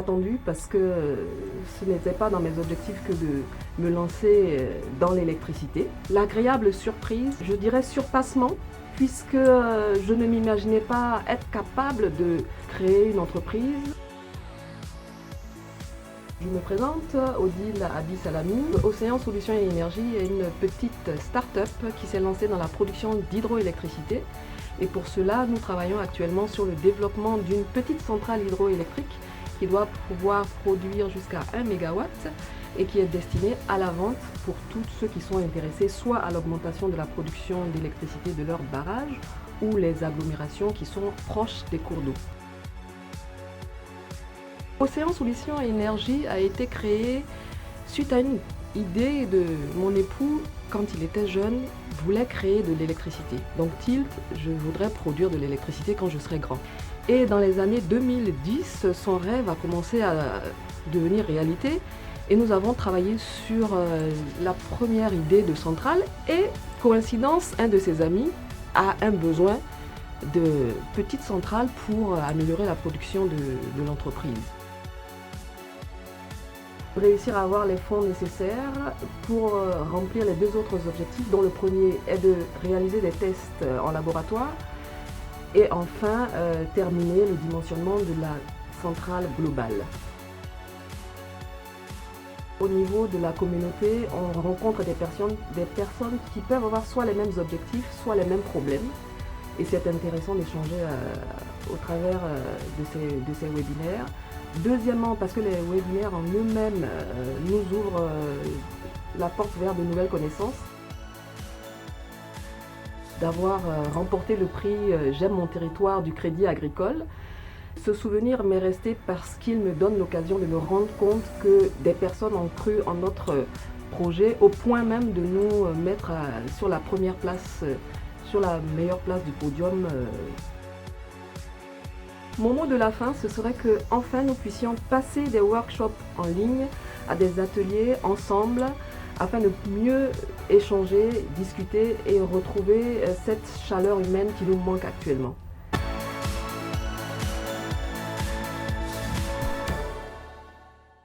attendu parce que ce n'était pas dans mes objectifs que de me lancer dans l'électricité. L'agréable surprise, je dirais surpassement, puisque je ne m'imaginais pas être capable de créer une entreprise. Je me présente, Odile Abi Salami. Océan Solutions et Énergie est une petite start-up qui s'est lancée dans la production d'hydroélectricité. Et pour cela, nous travaillons actuellement sur le développement d'une petite centrale hydroélectrique qui doit pouvoir produire jusqu'à 1 MW et qui est destinée à la vente pour tous ceux qui sont intéressés soit à l'augmentation de la production d'électricité de leurs barrages ou les agglomérations qui sont proches des cours d'eau. Océan Solutions et Énergie a été créé suite à une idée de mon époux quand il était jeune, voulait créer de l'électricité. Donc Tilt, je voudrais produire de l'électricité quand je serai grand. Et dans les années 2010, son rêve a commencé à devenir réalité et nous avons travaillé sur la première idée de centrale et, coïncidence, un de ses amis a un besoin de petite centrale pour améliorer la production de l'entreprise. Réussir à avoir les fonds nécessaires pour remplir les deux autres objectifs, dont le premier est de réaliser des tests en laboratoire et enfin terminer le dimensionnement de la centrale globale. Au niveau de la communauté, on rencontre des personnes qui peuvent avoir soit les mêmes objectifs, soit les mêmes problèmes. Et c'est intéressant d'échanger au travers de ces webinaires. Deuxièmement, parce que les webinaires en eux-mêmes nous ouvrent la porte vers de nouvelles connaissances. D'avoir remporté le prix J'aime mon territoire du Crédit Agricole. Ce souvenir m'est resté parce qu'il me donne l'occasion de me rendre compte que des personnes ont cru en notre projet au point même de nous mettre sur la première place, sur la meilleure place du podium. Mon mot de la fin, ce serait que enfin nous puissions passer des workshops en ligne à des ateliers ensemble afin de mieux échanger, discuter et retrouver cette chaleur humaine qui nous manque actuellement.